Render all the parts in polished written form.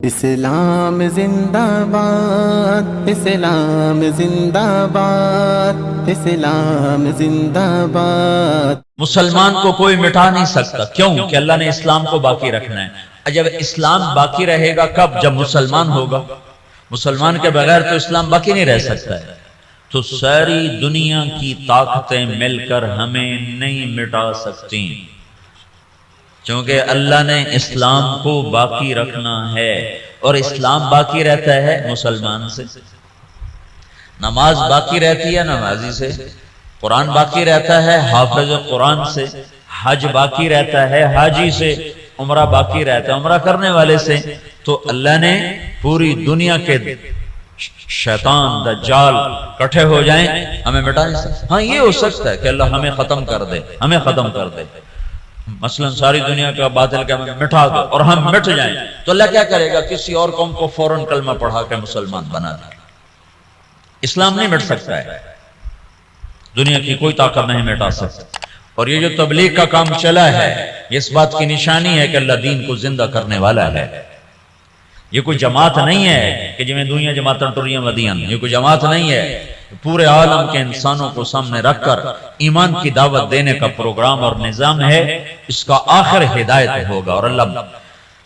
اسلام زندہ باد، اسلام زندہ باد، اسلام زندہ باد۔ مسلمان کو کوئی مٹا نہیں سکتا، کیوں کہ اللہ نے اسلام کو باقی رکھنا ہے۔ جب اسلام باقی رہے گا کب؟ جب مسلمان ہوگا۔ مسلمان کے بغیر تو اسلام باقی نہیں رہ سکتا ہے۔ تو ساری دنیا کی طاقتیں مل کر ہمیں نہیں مٹا سکتی، چونکہ اللہ نے اسلام کو باقی رکھنا ہے، اور اسلام باقی رہتا ہے مسلمان سے۔ نماز باقی رہتی ہے نمازی سے، قرآن باقی رہتا ہے حافظ قرآن سے، حج باقی رہتا ہے حاجی سے، عمرہ باقی رہتا ہے عمرہ کرنے والے سے۔ تو اللہ نے پوری دنیا کے شیطان دجال کٹھے ہو جائیں، ہمیں مٹا نہیں سکتے۔ ہاں یہ ہو سکتا ہے کہ اللہ ہمیں ختم کر دے، ہمیں ختم کر دے، مثلا ساری دنیا کا باطل کا مٹا دو اور ہم مٹ جائیں، تو اللہ کیا کرے گا؟ کسی اور قوم کو فوراً کلمہ پڑھا کے مسلمان بنا دے۔ اسلام نہیں مٹ سکتا ہے، دنیا کی کوئی طاقت نہیں مٹا سکتی۔ اور یہ جو تبلیغ کا کام چلا ہے، یہ اس بات کی نشانی ہے کہ اللہ دین کو زندہ کرنے والا ہے۔ یہ کوئی جماعت نہیں ہے کہ جمیں دنیا جماعتیں ٹریاں ودیاں، یہ کوئی جماعت نہیں ہے۔ پورے عالم کے انسانوں کو سامنے رکھ کر ایمان کی دعوت دینے کا پروگرام اور نظام ہے۔ اس کا آخر ہدایت ہوگا، اور اللہ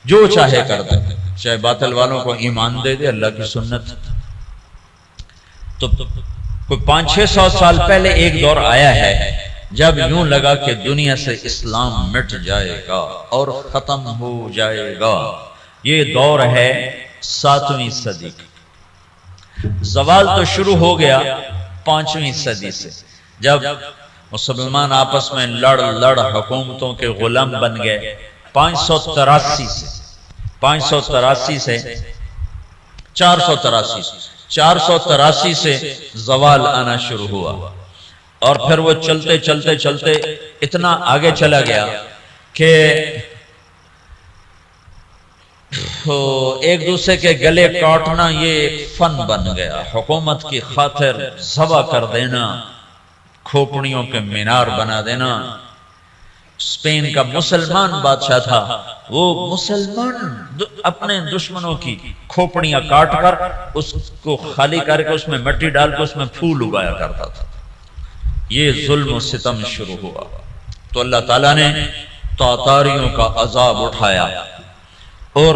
جو چاہے کر دے، چاہے باطل والوں کو ایمان دے دے، اللہ کی سنت۔ تو کوئی 500-600 سال پہلے ایک دور آیا ہے جب یوں لگا کہ دنیا سے اسلام مٹ جائے گا اور ختم ہو جائے گا۔ یہ دور ہے 7ویں صدی کا۔ زوال تو شروع ہو گیا 5ویں صدی سے، جب مسلمان آپس میں لڑ حکومتوں کے غلام بن گئے۔ 583 سے 483 سے زوال آنا شروع ہوا، اور پھر وہ چلتے چلتے اتنا آگے چلا گیا کہ ایک دوسرے کے گلے کاٹنا یہ ایک فن بن گیا۔ حکومت کی خاطر ذبح کر دینا، کھوپڑیوں کے مینار بنا دینا۔ اسپین کا مسلمان بادشاہ تھا، وہ مسلمان اپنے دشمنوں کی کھوپڑیاں کاٹ کر اس کو خالی کر کے اس میں مٹی ڈال کے اس میں پھول اگایا کرتا تھا۔ یہ ظلم و ستم شروع ہوا، تو اللہ تعالیٰ نے تاتاریوں کا عذاب اٹھایا، اور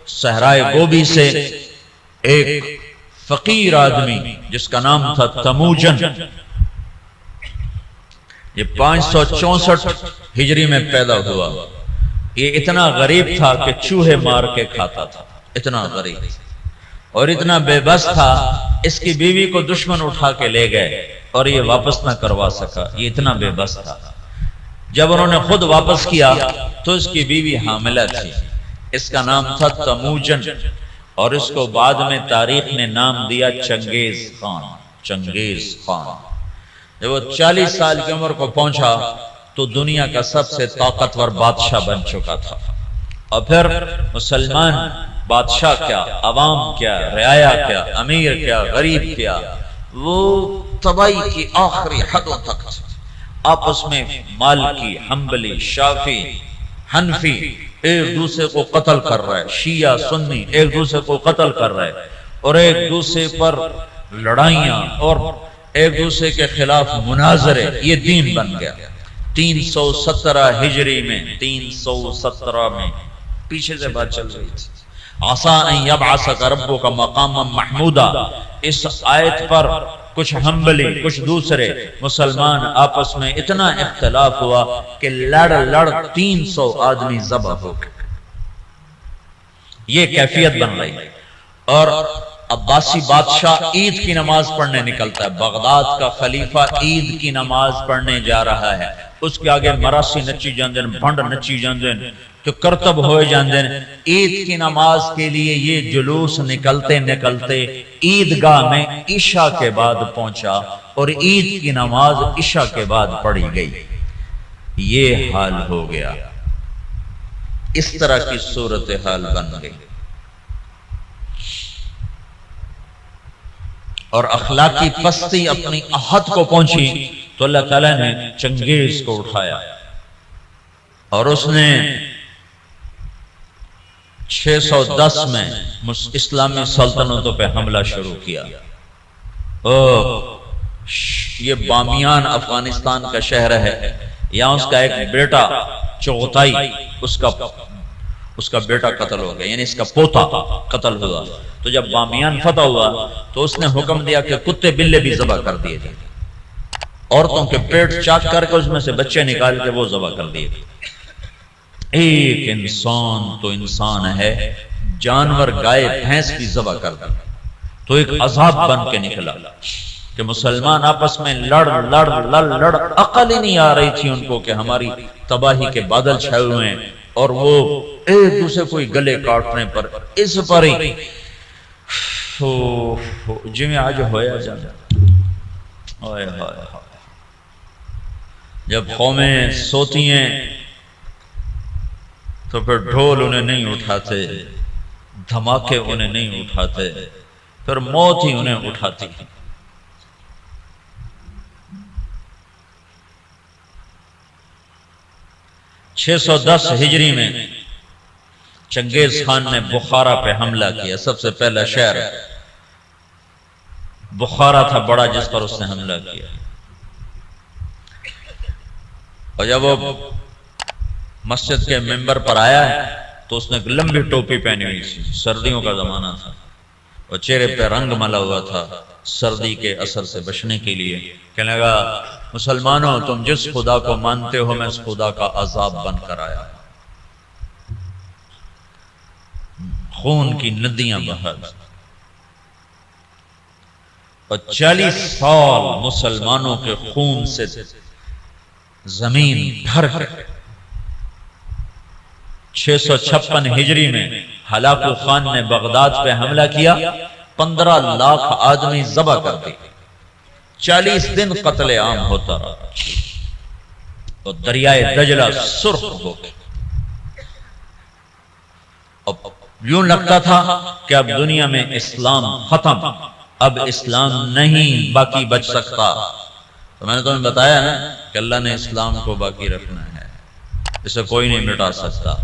صحرائے گوبی سے ایک فقیر آدمی جس کا نام تھا تموجن، یہ 564 ہجری میں پیدا ہوا۔ یہ اتنا غریب تھا کہ چوہے مار کے کھاتا تھا، اتنا غریب اور اتنا بے بس تھا، اس کی بیوی کو دشمن اٹھا کے لے گئے اور یہ واپس نہ کروا سکا، یہ اتنا بے بس تھا۔ جب انہوں نے خود واپس کیا تو اس کی بیوی حاملہ تھی، اس کا نام تھا تموجن، اور اس کو بعد میں تاریخ نے نام دیا چنگیز خان۔ چنگیز خان جب وہ 40 سال کی عمر کو پہنچا تو دنیا کا سب سے طاقتور بادشاہ بن چکا تھا۔ اور پھر مسلمان بادشاہ کیا، عوام کیا، رعایا کیا، امیر کیا، غریب کیا، وہ تباہی کی آخری حدوں تک آپس میں مالکی، حنبلی، شافعی، حنفی ایک دوسرے کو قتل کر رہے، شیعہ سنی ایک دوسرے کو قتل کر رہے، اور ایک دوسرے پر لڑائیاں اور ایک دوسرے کے خلاف مناظرے، یہ دین بن گیا۔ 317 ہجری میں، 317 میں پیچھے سے بات چل رہی تھی، عسیٰ ان یبعثک ربک مقاما محمودا۔ اس آیت پر کچھ حنبلی کچھ دوسرے مسلمان آپس میں اتنا اختلاف ہوا کہ لڑ 300 آدمی ذبح ہو گئے۔ یہ کیفیت بن رہی ہے۔ اور عباسی بادشاہ عید کی نماز پڑھنے نکلتا ہے، بغداد کا خلیفہ عید کی نماز پڑھنے جا رہا ہے، اس کے آگے مراسی نچی جاندے، بھنڈ نچی جاندے، تو کرتب ہوئے جاندے۔ عید کی نماز کے لیے یہ جلوس نکلتے عیدگاہ میں عشاء کے بعد پہنچا، اور عید کی نماز عشاء کے بعد پڑھی گئی۔ یہ حال ہو گیا، اس طرح کی صورتحال بن گئی، اور اخلاقی پستی اپنی حد کو پہنچی تو اللہ تعالیٰ نے چنگیز کو اٹھایا، اور اس نے 610 میں اسلامی سلطنتوں پہ حملہ شروع کیا۔ یہ بامیان افغانستان کا شہر ہے، یہاں اس کا ایک بیٹا چغتائی، اس کا بیٹا قتل ہو گیا، یعنی اس کا پوتا قتل ہوا۔ تو جب بامیان فتح ہوا تو اس نے حکم دیا کہ کتے بلے بھی ذبح کر دیے جائیں، عورتوں کے پیٹ چاک کر کے اس میں سے بچے نکال کے وہ ذبح کر دیے۔ ایک انسان تو انسان ہے، جانور گائے بھینس بھی ذبح کر دی، تو ایک عذاب بن کے نکلا کہ مسلمان آپس میں لڑ عقل ہی نہیں آ رہی تھی ان کو کہ ہماری تباہی کے بادل چھائے ہوئے ہیں، اور وہ ایک دوسرے کو گلے کاٹنے پر اس پر ہی جی میں آج ہویا جانا۔ جب قومیں سوتی ہیں تو پھر ڈھول انہیں نہیں اٹھاتے، دھماکے انہیں نہیں اٹھاتے، پھر موت ہی انہیں اٹھاتی۔ 610 ہجری میں چنگیز خان نے بخارا پہ حملہ کیا۔ سب سے پہلا شہر بخارا تھا بڑا جس پر اس نے حملہ کیا، اور جب وہ مسجد کے ممبر پر آیا تو اس نے ایک لمبی ٹوپی پہنی ہوئی تھی، سردیوں کا زمانہ تھا، اور چہرے پہ رنگ ملا ہوا تھا سردی کے اثر سے بچنے کے لیے۔ کہنے لگا مسلمانوں تم جس خدا کو مانتے ہو میں اس خدا کا عذاب بن کر آیا، خون کی ندیاں بہا، اور 40 سال مسلمانوں کے خون سے زمین بھر کر 656 ہجری میں ہلاکو خان نے بغداد پہ حملہ کیا، 15 لاکھ آدمی ذبح کر دی، 40 دن قتل عام ہوتا رہا، اور دریائے دجلہ سرخ ہو گیا۔ اب یوں لگتا تھا کہ اب دنیا میں اسلام ختم، اب اسلام نہیں باقی بچ سکتا۔ تو میں نے تمہیں بتایا نا کہ اللہ نے اسلام کو باقی رکھنا ہے، اسے کوئی نہیں مٹا سکتا۔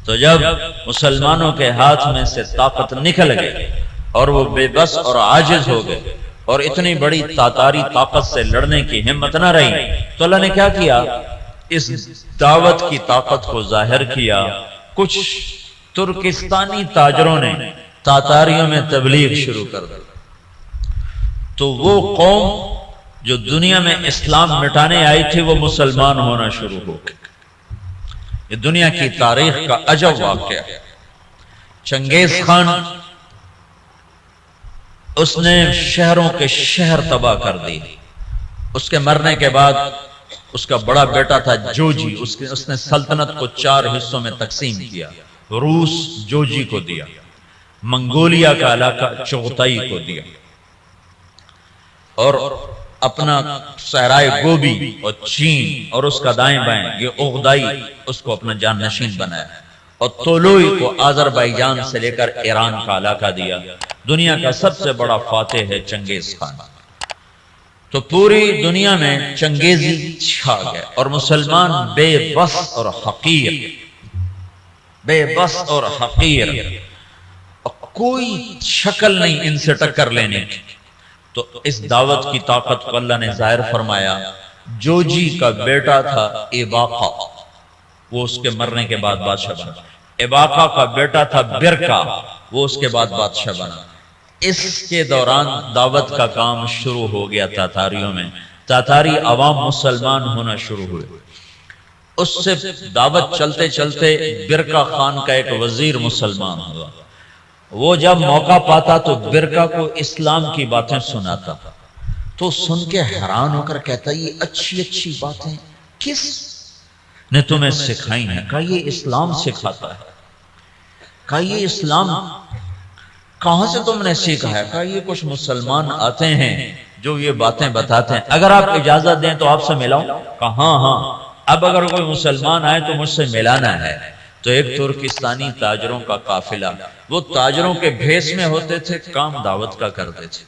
تو جب مسلمانوں کے ہاتھ میں سے طاقت نکل گئی اور وہ بے بس اور عاجز ہو گئے، اور اتنی بڑی تاتاری طاقت سے لڑنے کی ہمت نہ رہی، تو اللہ نے کیا کیا؟ اس دعوت کی طاقت کو ظاہر کیا۔ کچھ ترکستانی تاجروں نے تاتاریوں میں تبلیغ شروع کر دی، تو وہ قوم جو دنیا میں اسلام مٹانے آئی تھی وہ مسلمان ہونا شروع ہو گئی۔ یہ دنیا کی تاریخ کا عجب واقعہ ہے۔ چنگیز خان اس نے شہروں کے شہر تباہ کر دی۔ اس کے مرنے کے بعد اس کا بڑا بیٹا تھا جوجی، اس نے سلطنت کو 4 حصوں میں تقسیم کیا۔ روس جوجی کو دیا، منگولیا کا علاقہ چغتائی کو دیا، اور اپنا صحرائے گوبی اور چین اور اس کا دائیں بائیں یہ اغدائی اس کو اپنا جان نشین بنایا، اور طولوئی کو آذربائیجان سے لے کر ایران کا علاقہ دیا۔ دنیا کا سب سے بڑا فاتح ہے چنگیز خان۔ تو پوری دنیا میں چنگیزی چھا گئے، اور مسلمان بے بس اور حقیر، بے بس اور حقیر، کوئی شکل نہیں ان سے ٹکر لینے کی۔ تو اس دعوت کی طاقت کو اللہ نے ظاہر فرمایا۔ جوجی کا بیٹا تھا ایباقا، وہ اس کے مرنے کے بعد بادشاہ بنا۔ ایباقا کا بیٹا تھا برکا، وہ اس کے بعد بادشاہ بنا۔ اس کے دوران دعوت کا کام شروع ہو گیا تاتاریوں میں، تاتاری عوام مسلمان ہونا شروع ہوئے۔ اس سے دعوت چلتے چلتے برکا خان کا ایک وزیر مسلمان ہوا۔ وہ جب موقع پاتا تو برکا کو اسلام کی باتیں سناتا، تو سن کے حیران ہو کر کہتا یہ اچھی اچھی باتیں کس نے تمہیں سکھائی ہیں؟ کہا یہ اسلام سکھاتا ہے۔ کہا یہ اسلام کہاں سے تم نے سیکھا ہے؟ کہا یہ کچھ مسلمان آتے ہیں جو یہ باتیں بتاتے ہیں، اگر آپ اجازت دیں تو آپ سے ملاؤں؟ کہا ہاں ہاں، اب اگر کوئی مسلمان آئے تو مجھ سے ملانا ہے۔ تو ایک ترکستانی تاجروں کا قافلہ، وہ تاجروں کے بھیس میں ہوتے تھے، کام دعوت کا کرتے تھے۔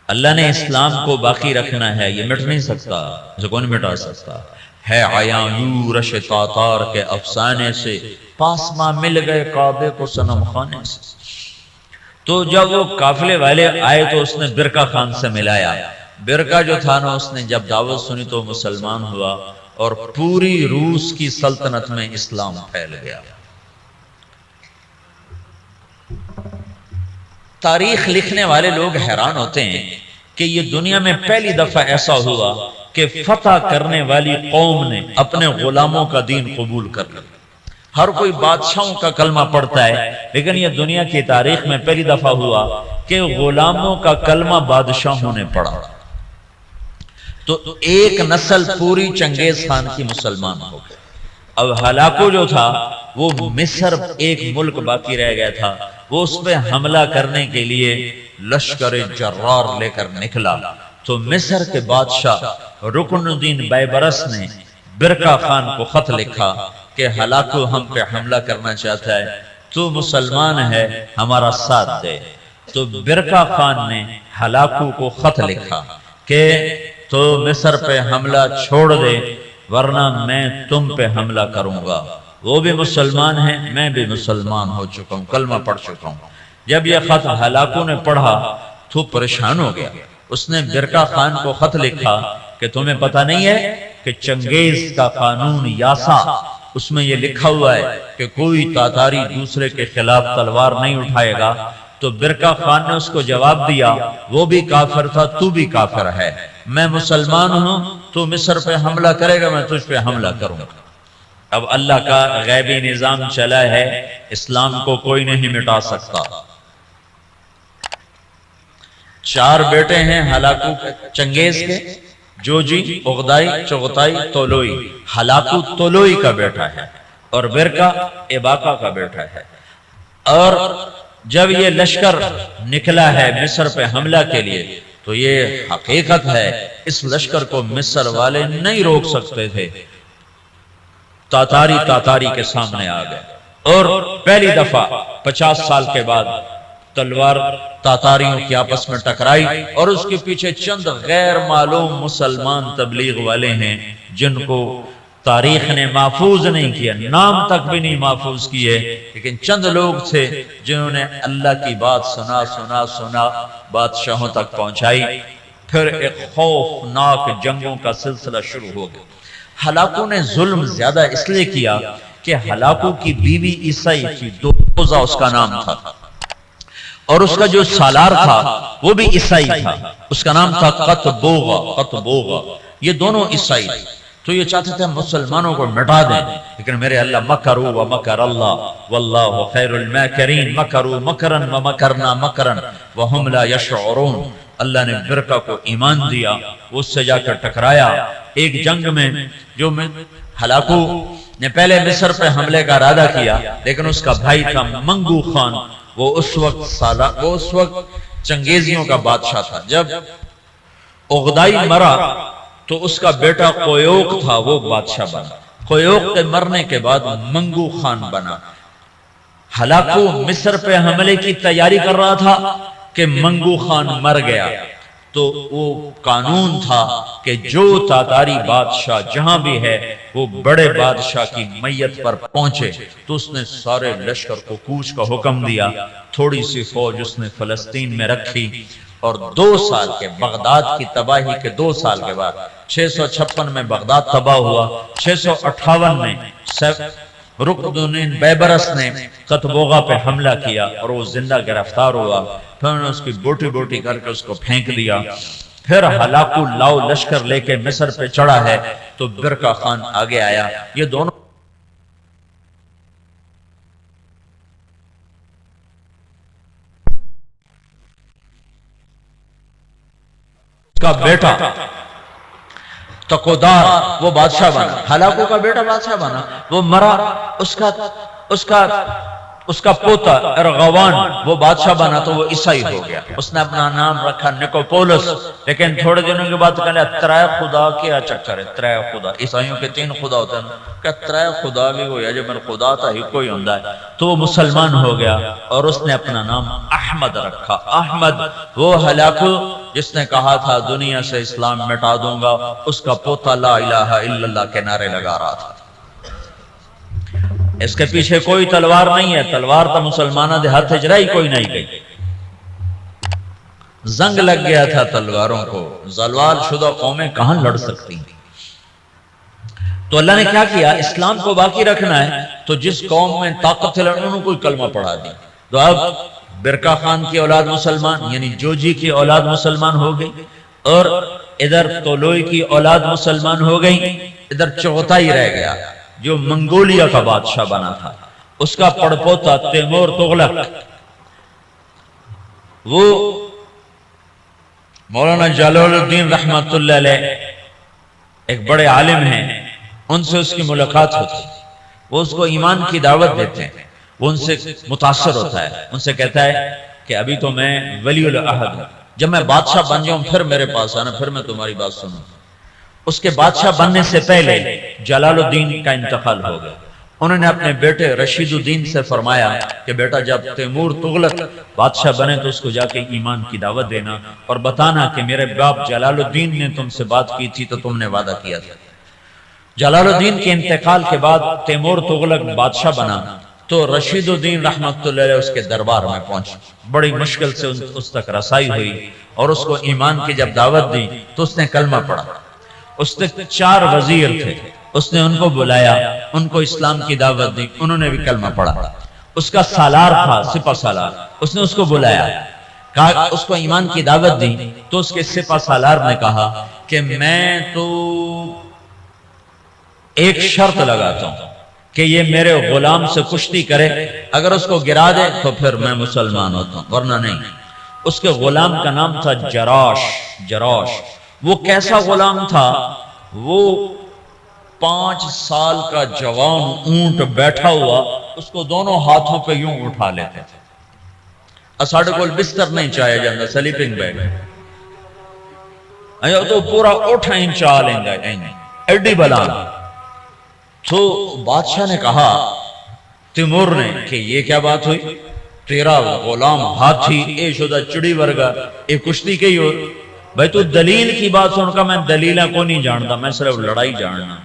اللہ نے اسلام کو باقی رکھنا ہے، یہ مٹ نہیں سکتا، اسے کون مٹا سکتا۔ ہے عیاں یورش تاتار کے افسانے سے، پاسماں مل گئے کعبے کو صنم خانے سے۔ تو جب وہ قافلے والے آئے تو اس نے برقع خان سے ملایا۔ برقع جو تھا نا، اس نے جب دعوت سنی تو مسلمان ہوا اور پوری روس کی سلطنت میں اسلام پھیل گیا۔ تاریخ لکھنے والے لوگ حیران ہوتے ہیں کہ یہ دنیا میں پہلی دفعہ ایسا ہوا کہ فتح کرنے والی قوم نے اپنے غلاموں کا دین قبول کر لیا۔ ہر کوئی بادشاہوں کا کلمہ پڑھتا ہے، لیکن یہ دنیا کی تاریخ میں پہلی دفعہ ہوا کہ غلاموں کا کلمہ بادشاہوں نے پڑھا۔ تو ایک نسل پوری چنگیز خان کی مسلمان ہو گئی۔ اب ہلاکو جو تھا وہ مصر ایک ملک باقی رہ گیا تھا، وہ اس پہ حملہ کرنے کے لیے لشکر جرار لے کر نکلا۔ تو مصر کے بادشاہ رکن الدین بیبرس نے برقع خان کو خط لکھا کہ ہلاکو ہم پہ حملہ کرنا چاہتا ہے، تو مسلمان ہے ہمارا ساتھ دے۔ تو برقع خان نے ہلاکو کو خط لکھا کہ تو مصر پہ حملہ چھوڑ دے ورنہ میں تم پہ حملہ کروں گا۔ وہ بھی مسلمان ہیں، میں بھی مسلمان ہو چکا ہوں، کلمہ پڑھ چکا ہوں۔ جب یہ خط ہلاکو نے پڑھا تو پریشان ہو گیا۔ اس نے برقع خان کو خط لکھا کہ تمہیں پتہ نہیں ہے کہ چنگیز کا قانون یاسا، اس میں یہ لکھا ہوا ہے کہ کوئی تاتاری دوسرے کے خلاف تلوار نہیں اٹھائے گا۔ تو برقع خان نے اس کو جواب دیا، وہ بھی کافر تھا، تو بھی کافر ہے، میں مسلمان ہوں، تو مصر پہ حملہ کرے گا، میں تجھ پہ حملہ کروں گا۔ اب اللہ کا غیبی نظام چلا ہے، اسلام کو کوئی نہیں مٹا سکتا۔ 4 بیٹے ہیں ہلاکو چنگیز کے، جوجی، اغدائی، چغتائی، طولوئی۔ ہلاکو طولوئی کا بیٹا ہے اور برقع اباقہ کا بیٹا ہے۔ اور جب یہ لشکر نکلا ہے مصر پہ حملہ کے لیے تو یہ حقیقت ہے اس لشکر کو مصر والے نہیں روک سکتے تھے۔ تاتاری کے سامنے آ گئے اور پہلی دفعہ 50 سال کے بعد تلوار تاتاریوں کی آپس میں ٹکرائی، اور اس کے پیچھے چند غیر معلوم مسلمان تبلیغ والے ہیں جن کو تاریخ نے محفوظ نہیں کیا، نام تک بھی نہیں محفوظ کیے، لیکن چند لوگ تھے جنہوں نے اللہ کی بات سنا بادشاہوں تک پہنچائی۔ پھر ایک خوفناک جنگوں کا سلسلہ شروع ہو گیا۔ ہلاکو نے ظلم زیادہ اس لیے کیا کہ ہلاکو کی بیوی عیسائی تھی، دوزہ اس کا نام تھا، اور اس کا جو سالار تھا وہ بھی عیسائی تھا، اس کا نام تھا قطبوغا۔ یہ دونوں عیسائی تھے۔ تو یہ چاہتے تھے مسلمانوں کو مٹا دیں، لیکن میرے اللہ مکروا ومکر اللہ واللہ خیر الماکرین، مکروا مکرا ومکرنا مکرا وہم لا یشعرون۔ اللہ نے برقع کو ایمان دیا، اس سے جا کر ٹکرایا ایک جنگ میں، جو ہلاکو نے پہلے مصر پہ حملے کا ارادہ کیا، لیکن اس کا بھائی تھا منگو خان، وہ اس وقت چنگیزیوں کا بادشاہ تھا۔ جب اغدائی مرا تو اس کا بیٹا قیوق تھا، وہ بادشاہ بنا۔ قیوق کے مرنے کے بعد منگو خان بنا۔ ہلاکو مصر پہ حملے کی تیاری کر رہا تھا کہ منگو خان مر گیا، تو وہ قانون تھا کہ جو تاتاری بادشاہ جہاں بھی ہے وہ بڑے بادشاہ کی میت پر پہنچے، تو اس نے سارے لشکر کو کوچ کا حکم دیا۔ تھوڑی سی فوج اس نے فلسطین میں رکھی، اور 2 سال کے بغداد کی تباہی کے 2 سال کے بعد 656 میں بغداد تباہ ہوا۔ 658 میں رکن الدین بیبرس نے قطبوغا پہ حملہ کیا اور وہ زندہ گرفتار ہوا۔ پھر انہوں نے اس کی بوٹی بوٹی کر کے اس کو پھینک دیا۔ پھر ہلاکو لاؤ لشکر لے کے مصر پہ چڑھا ہے تو برقع خان آگے آیا۔ یہ دونوں کا بیٹا تقودار وہ بادشاہ بنا، ہلاکو کا بیٹا بادشاہ بنا، وہ مرا، اس کا پوتا ارغوان وہ بادشاہ بنا تو وہ عیسائی ہو گیا۔ اس نے اپنا نام رکھا نکوپولس، لیکن تھوڑے دنوں کے بعد کہنے ترائے خدا کیا چکر ہے، ترائے خدا، عیسائیوں کے 3 خدا ہوتے ہیں، کہ ترائے خدا بھی ہویا جو میرا خدا تھا ہی کوئی ہوندہ ہے، تو وہ مسلمان ہو گیا اور اس نے اپنا نام احمد رکھا۔ احمد وہ ہلاکو جس نے کہا تھا دنیا سے اسلام مٹا دوں گا، اس کا پوتا لا الہ الا اللہ کے نعرے لگا رہا تھا۔ اس کے پیچھے کوئی تلوار نہیں ہے، تلوار تو مسلمانہ دے ہاتھ اجرائی کوئی نہیں گئی، زنگ لگ گیا تھا تلواروں کو، زوال شدہ قومیں کہاں لڑ سکتی ہیں؟ تو اللہ نے کیا کیا؟ اسلام کو باقی رکھنا ہے تو جس قوم میں طاقت ہے انہوں کو کلمہ پڑھا دی۔ تو اب برکا خان کی اولاد مسلمان، یعنی جوجی کی اولاد مسلمان ہو گئی، اور ادھر تولوئی کی اولاد مسلمان ہو گئی، ادھر چغتائی رہ گیا جو منگولیا کا بادشاہ بنا تھا، اس کا پڑپوتا تیمور تغلق، وہ مولانا جلال الدین رحمت اللہ علیہ ایک بڑے عالم ہیں، ان سے اس کی ملاقات ہوتی، وہ اس کو ایمان کی دعوت دیتے ہیں، وہ ان سے متاثر ہوتا ہے، ان سے کہتا ہے کہ ابھی تو میں ولی العہد ہوں، جب میں بادشاہ بن جاؤں پھر میرے پاس آنا، پھر میں تمہاری بات سنوں۔ اس کے بادشاہ بننے سے پہلے جلال الدین کا انتقال ہو گیا، انہوں نے اپنے بیٹے رشید الدین سے فرمایا کہ بیٹا جب تیمور تغلق بادشاہ بنے تو اس کو جا کے ایمان کی دعوت دینا اور بتانا کہ میرے باپ جلال الدین نے تم سے بات کی تھی تو تم نے وعدہ کیا تھا۔ جلال الدین کے انتقال کے بعد تیمور تغلق بادشاہ بنا تو رشید الدین رحمت اللہ علیہ اس کے دربار میں پہنچ، بڑی مشکل سے اس تک رسائی ہوئی اور اس کو ایمان کی جب دعوت دی تو اس نے کلمہ پڑھا۔ اس نے 4 وزیر تھے، اس نے ان کو بلایا، ان کو اسلام کی دعوت دی، انہوں نے بھی کلمہ پڑھا۔ اس کا سالار تھا سپہ سالار، اس نے اس کو بلایا، کہا اس کو ایمان کی دعوت دی تو اس کے سپہ سالار نے کہا کہ میں تو ایک شرط لگاتا ہوں کہ یہ میرے غلام سے کشتی کرے، اگر اس کو گرا دے تو پھر میں مسلمان ہوتا ہوں ورنہ نہیں۔ اس کے غلام کا نام تھا جراش۔ وہ کیسا غلام تھا؟ وہ 5 سال کا جوان اونٹ بیٹھا ہوا اس کو دونوں ہاتھوں پہ یوں اٹھا لیتے تھے۔ اساڑے کو بستر نہیں چاہیا جاندہ، سلیپنگ بیگ ایو تو پورا اٹھا انچا لیں گا ایڈی بلان۔ تو بادشاہ نے کہا تیمور نے کہ یہ کیا بات ہوئی، تیرا غلام ہاتھی اے شدہ چڑی ورگا اے کشتی کی ہو، بھائی تو دلیل کی بات سن کا، میں دلیلہ کو نہیں جانتا، میں صرف لڑائی جاننا،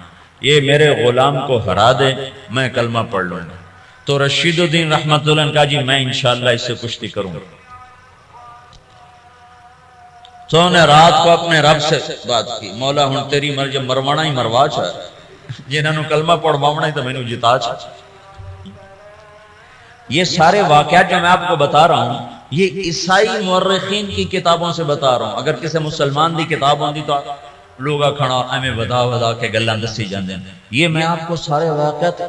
یہ میرے غلام کو ہرا دے میں کلمہ پڑھ لوں گا۔ تو رشید الدین رحمت اللہ نے کہا جی میں انشاءاللہ اس سے کشتی کروں گا۔ تو انہوں نے رات کو اپنے رب سے بات کی، مولا ہن تیری مرضی مروانا ہی مروا چھا، جنہوں کلمہ پڑھوانا ہی تو میں نے جتا چھا۔ یہ سارے واقعات جو میں آپ کو بتا رہا ہوں یہ عیسائی مورخین کی کتابوں سے بتا رہا ہوں، اگر کسی مسلمان دی کتاب ہوندی تو لوگا کھڑا ہمیں ودا کے گلان دسی جاندے ہیں۔ یہ میں آپ کو سارے واقعات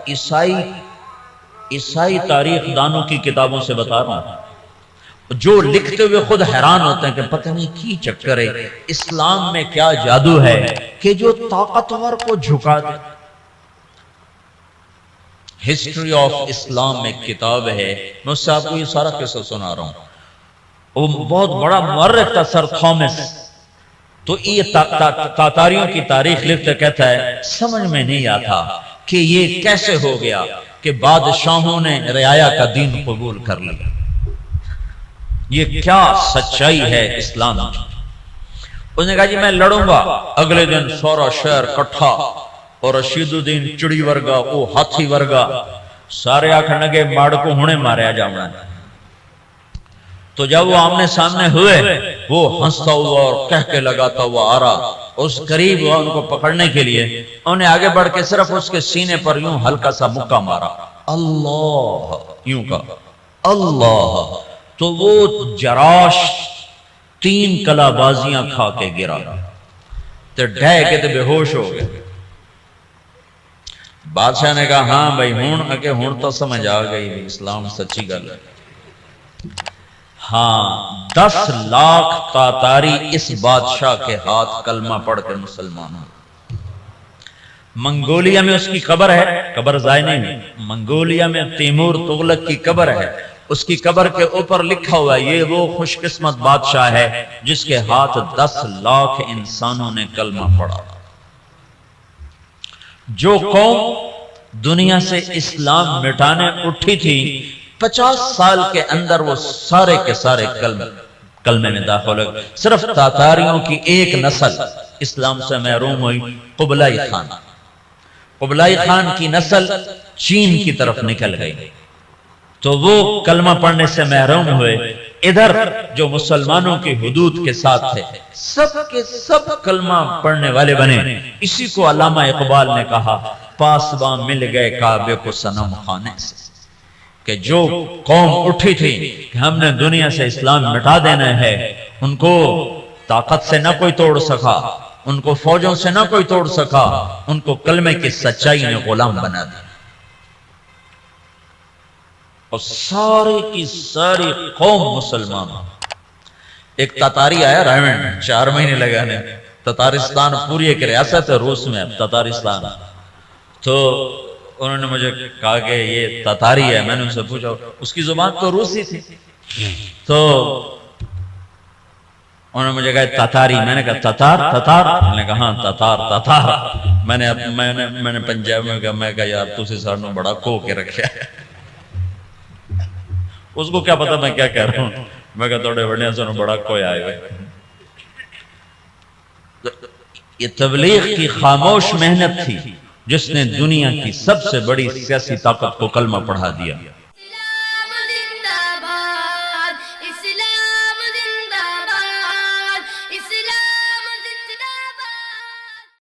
عیسائی تاریخ دانوں کی کتابوں سے بتا رہا ہوں، جو لکھتے ہوئے خود حیران ہوتے ہیں کہ پتہ نہیں کی چکر ہے، اسلام میں کیا جادو ہے کہ جو طاقتور کو جھکا دے۔ ہسٹری آف اسلام میں کتاب ہے، میں اس سے آپ کو یہ سارا قصہ سنا رہا ہوں۔ وہ بہت بڑا مورخ تھا سر تھامس، تو یہ تاتاریوں کی تاریخ لکھتے کہتا ہے سمجھ میں نہیں آتا کہ یہ کیسے ہو گیا کہ بادشاہوں نے رعایا کا دین قبول کر لیا، یہ کیا سچائی ہے اسلام کی۔ اس نے کہا جی میں لڑوں گا۔ اگلے دن سورا شہر کٹھا اور رشید الدین چڑی ورگا وہ ہاتھی ورگا سارے آکھن لگے ماڑ کو ہونے ماریا جاؤں۔ تو جب وہ آمنے سامنے ہوئے وہ ہنستا ہوا اور کہہ کے لگاتا ہوا آ رہا، اس قریب ہوا ان کو پکڑنے کے لیے، انہوں نے آگے بڑھ کے صرف اس کے سینے پر یوں ہلکا سا مکہ مارا، اللہ یوں کہا اللہ، تو وہ جراش 3 کلا بازیاں کھا کے گرا، تو ڈھے کے تو بے ہوش ہو گئے۔ بادشاہ نے کہا ہاں بھائی ہون تو سمجھ آ گئی اسلام سچی گل ہے۔ ہاں 10 لاکھ تاتاری اس بادشاہ کے ہاتھ کلمہ پڑھ کے مسلمان ہوں۔ منگولیا میں اس کی قبر ہے، قبر ضائع نہیں ہے، منگولیا میں تیمور تغلق کی قبر ہے، اس کی قبر کے اوپر لکھا ہوا ہے یہ وہ خوش قسمت بادشاہ ہے جس کے ہاتھ 10 لاکھ انسانوں نے کلمہ پڑھا۔ جو قوم دنیا سے اسلام مٹانے اٹھی تھی 50 سال کے اندر وہ سارے کے سارے کلمے میں داخل ہو گئے۔ صرف تاتاریوں کی ایک نسل اسلام سے محروم ہوئی، قبلائی خان۔ قبلائی خان کی نسل چین کی طرف نکل گئی تو وہ کلمہ پڑھنے سے محروم ہوئے۔ ادھر جو مسلمانوں کی حدود کے ساتھ تھے سب کے سب کلمہ پڑھنے والے بنے۔ اسی کو علامہ اقبال نے کہا پاسباں مل گئے کعبے کو صنم خانے سے، کہ جو قوم اٹھی تھی کہ ہم نے دنیا سے اسلام مٹا دینا ہے، ان کو طاقت سے نہ کوئی توڑ سکا، ان کو فوجوں سے نہ کوئی توڑ سکا، ان کو کلمے کی سچائی نے غلام بنا دیا۔ اور ساری کی ساری قوم مسلمان۔ ایک تاتاری آیا رائمنڈ 4 مہینے لگانے، تتارستان پوری ایک ریاست ہے روس میں، تتارستان۔ تو انہوں نے مجھے کہا کہ یہ تاتاری ہے، میں نے ان سے پوچھا، اس کی زبان تو روسی تھی، تو انہوں نے مجھے کہا تاتاری، میں نے کہا تتار تتار، میں نے کہا ہاں تتار تتار۔ میں نے پنجاب میں کہا، میں کہا یار تسی سانوں بڑا کھو کے رکھا ہے۔ اس کو کیا پتا میں کیا کہہ رہا ہوں، میں کہا توڑے بڑھنے سے بڑا کوئی آئے ہوئے۔ یہ تبلیغ کی خاموش محنت تھی جس نے دنیا کی سب سے بڑی سیاسی طاقت کو کلمہ پڑھا دیا۔